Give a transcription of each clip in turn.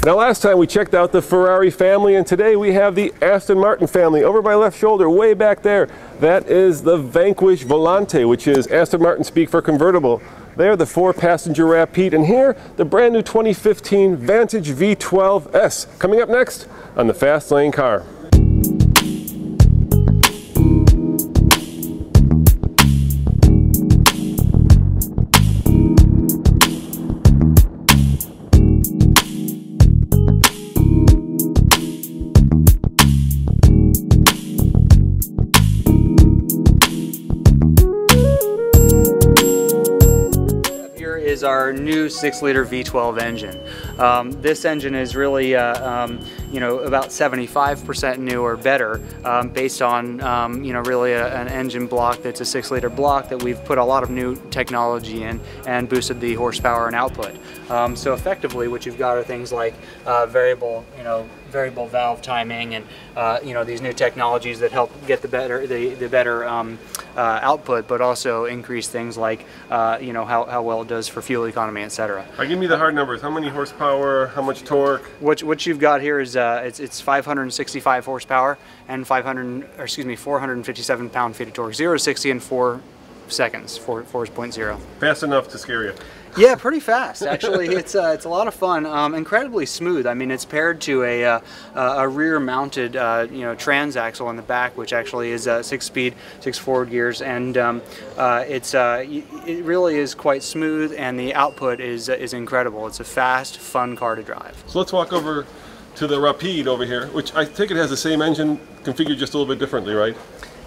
Now last time we checked out the Ferrari family, and today we have the Aston Martin family. Over my left shoulder, way back there, that is the Vanquish Volante, which is Aston Martin speak for convertible. There, the 4-passenger Rapide, and here, the brand new 2015 Vantage V12S. Coming up next on the Fast Lane Car. Is our new 6-liter V12 engine. This engine is really, you know, about 75% new or better, based on, you know, really an engine block that's a 6-liter block that we've put a lot of new technology in and boosted the horsepower and output. So effectively, what you've got are things like variable valve timing and you know, these new technologies that help get the better output, but also increase things like you know, how well it does for fuel economy, etc. All right, give me the hard numbers. How many horsepower? How much torque? What you've got here is it's 565 horsepower and 457 pound-feet of torque. 0 to 60 in 4 seconds. 4.0. Fast enough to scare you. Yeah, pretty fast. Actually, it's a lot of fun. Incredibly smooth. I mean, it's paired to a rear-mounted you know, transaxle in the back, which actually is 6-speed, 6 forward gears, and it really is quite smooth, and the output is incredible. It's a fast, fun car to drive. So let's walk over to the Rapide over here, which I think it has the same engine configured just a little bit differently, right?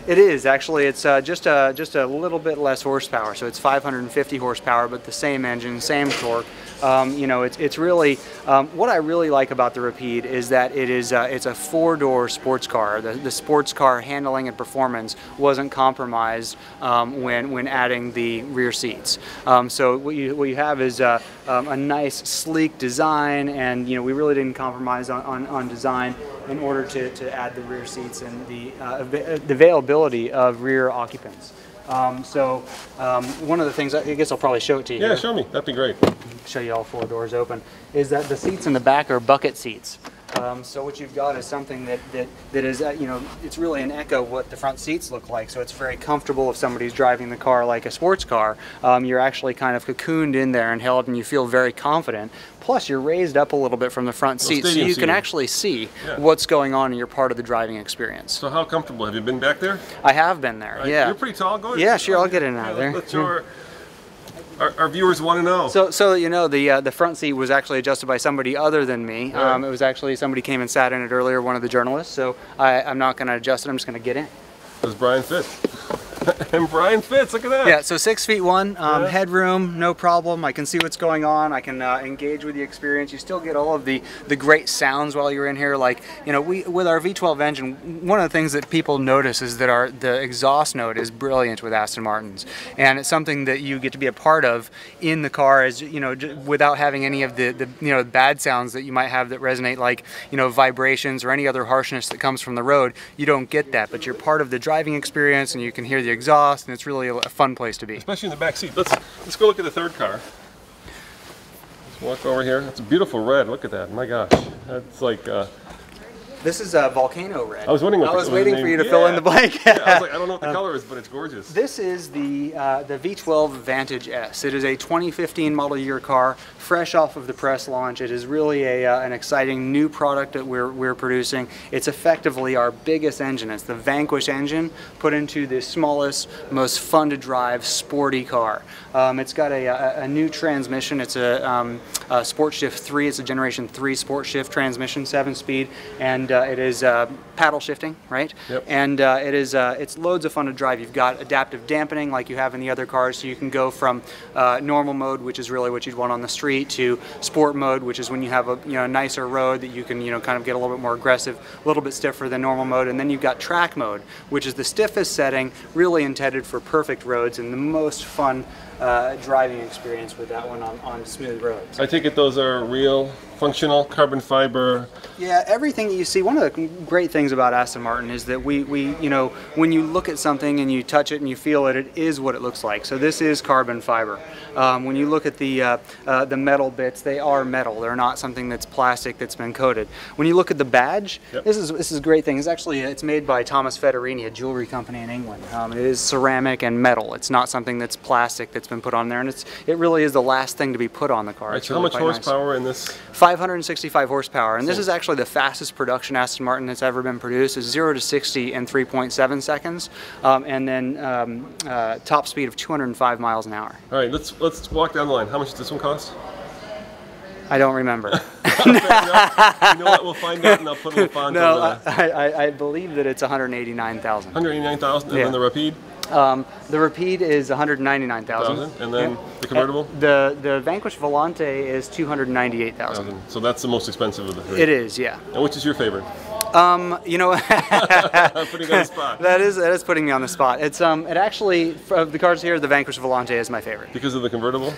It is actually. It's just a little bit less horsepower, so it's 550 horsepower, but the same engine, same torque. You know, it's really what I really like about the Rapide is that it's a 4-door sports car. The sports car handling and performance wasn't compromised when adding the rear seats. So what you have is a nice sleek design, and you know, we really didn't compromise on design in order to add the rear seats and the availability of rear occupants. One of the things, I guess I'll probably show it to you. Yeah, here. show me. That'd be great. Show you all 4 doors open. Is that the seats in the back are bucket seats. So what you've got is something that is, you know, it's really an echo of what the front seats look like. So it's very comfortable if somebody's driving the car like a sports car. You're actually kind of cocooned in there and held, and you feel very confident. Plus, you're raised up a little bit from the front seat, so you can actually see what's going on in your part of the driving experience. So how comfortable? Have you been back there? I have been there, yeah. You're pretty tall. Go ahead. Yeah, sure, I'll get in out there. Let's show our viewers want to know. So you know, the front seat was actually adjusted by somebody other than me. It was actually somebody came and sat in it earlier, one of the journalists. So I'm not going to adjust it. I'm just going to get in. That's Brian Fitz. And Brian Fitz, look at that. Yeah, so 6'1", headroom, no problem. I can see what's going on. I can engage with the experience. You still get all of the great sounds while you're in here. Like, you know, with our V12 engine, one of the things that people notice is that the exhaust note is brilliant with Aston Martins, and it's something that you get to be a part of in the car, as you know, without having any of the you know, bad sounds that you might have that resonate, like, you know, vibrations or any other harshness that comes from the road. You don't get that, but you're part of the driving experience, and you can hear the exhaust, and it's really a fun place to be. Especially in the back seat. Let's go look at the third car. Let's walk over here. That's a beautiful red. Look at that. My gosh. That's like This is a volcano red. I was wondering what I was waiting for you to fill in the blank. Yeah, I was like, I don't know what the color is, but it's gorgeous. This is the V12 Vantage S. It is a 2015 model year car, fresh off of the press launch. It is really an exciting new product that we're producing. It's effectively our biggest engine. It's the Vanquish engine put into the smallest, most fun to drive, sporty car. It's got a new transmission. It's a Sport Shift 3. It's a Generation 3 Sport Shift transmission, 7-speed, and it is paddle shifting, right? Yep. And it's loads of fun to drive. You've got adaptive dampening like you have in the other cars, so you can go from normal mode, which is really what you'd want on the street, to sport mode, which is when you have a nicer road that you can kind of get a little bit more aggressive, a little bit stiffer than normal mode. And then you've got track mode, which is the stiffest setting, really intended for perfect roads and the most fun driving experience with that one on smooth roads. I take it those are real, functional, carbon fiber. Yeah, everything that you see, one of the great things about Aston Martin is that we you know, when you look at something and you touch it and you feel it, it is what it looks like. So this is carbon fiber. When you look at the metal bits, they are metal. They're not something that's plastic that's been coated. When you look at the badge, yep. this is a great thing. It's made by Thomas Federini, a jewelry company in England. It is ceramic and metal. It's not something that's plastic that's been put on there, and it really is the last thing to be put on the car. Right, so how much horsepower in this? 565 horsepower, and this is actually the fastest production Aston Martin that's ever been produced. It's 0 to 60 in 3.7 seconds, and then top speed of 205 miles an hour. All right, let's walk down the line. How much does this one cost? I don't remember. You know what? We'll find out, and I'll put a little font over there. I believe that it's 189,000. 189,000, and yeah. then the Rapide? The Rapide is 199,000. And then the convertible? The Vanquish Volante is 298,000. So that's the most expensive of the three. It is, yeah. And which is your favorite? You know, putting you on the spot. That is putting me on the spot. It's it actually, of the cars here, the Vanquish Volante is my favorite. Because of the convertible?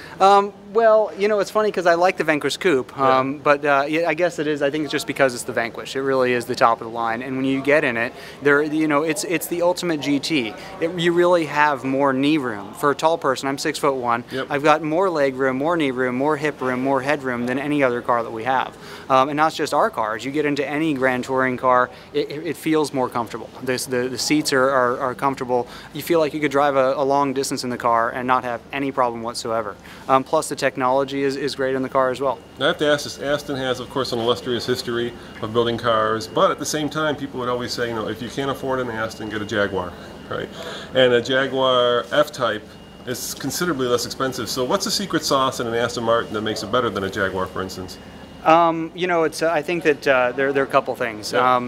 Well, you know, it's funny because I like the Vanquish Coupe, yeah. but yeah, I guess it is. I think it's just because it's the Vanquish. It really is the top of the line, and when you get in it, you know, it's the ultimate GT. You really have more knee room for a tall person. I'm 6'1". Yep. I've got more leg room, more knee room, more hip room, more head room than any other car that we have. And not just our cars. You get into any Grand Touring car, it feels more comfortable. The seats are comfortable. You feel like you could drive a long distance in the car and not have any problem whatsoever. Plus the technology is great in the car as well. I have to ask this, Aston has, of course, an illustrious history of building cars, but at the same time, people would always say, you know, if you can't afford an Aston, get a Jaguar, right? And a Jaguar F-Type is considerably less expensive. So what's the secret sauce in an Aston Martin that makes it better than a Jaguar, for instance? You know, it's. I think that there are a couple things. Yeah.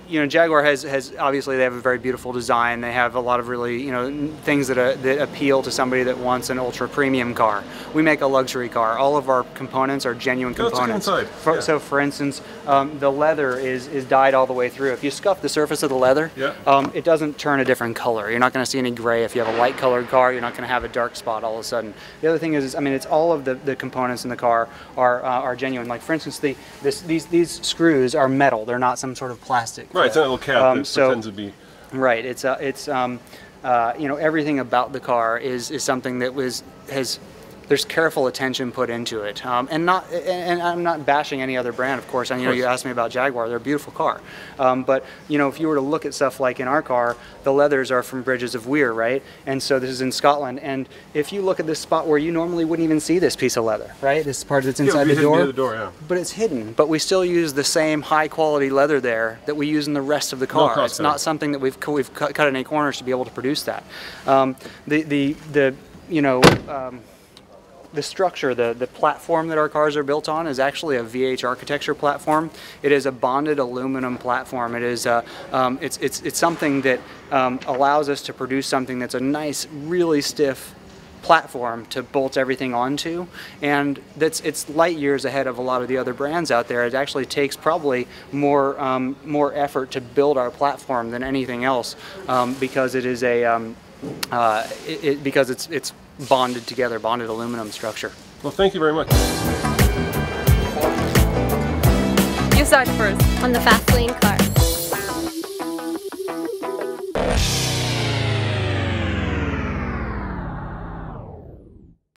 You know, Jaguar has obviously they have a very beautiful design. They have a lot of really, you know, things that appeal to somebody that wants an ultra premium car. We make a luxury car. All of our components are genuine components. Yeah. So, for instance, the leather is dyed all the way through. If you scuff the surface of the leather, yeah. It doesn't turn a different color. You're not going to see any gray. If you have a light colored car, you're not going to have a dark spot all of a sudden. The other thing is, I mean, it's all of the components in the car are genuine. Like, for instance, these screws are metal. They're not some sort of plastic. Right, it's not a little cap that pretends to be. Right, it's you know, everything about the car is something that there's careful attention put into it, and I'm not bashing any other brand, of course. And you know, you asked me about Jaguar; they're a beautiful car, but you know, if you were to look at stuff like in our car, the leathers are from Bridges of Weir, right? And so this is in Scotland, and if you look at this spot where you normally wouldn't even see this piece of leather, right? This part that's inside the door, yeah. But it's hidden. But we still use the same high quality leather there that we use in the rest of the car. No, it's not something that we've cut any corners to be able to produce that. You know. The structure, the platform that our cars are built on is actually a VH architecture platform. It is a bonded aluminum platform. It is it's something that allows us to produce something that's a nice, really stiff platform to bolt everything onto, and it's light years ahead of a lot of the other brands out there. It actually takes probably more effort to build our platform than anything else, because it is because it's bonded together, bonded aluminum structure. Well, thank you very much. You start first. On the fast lane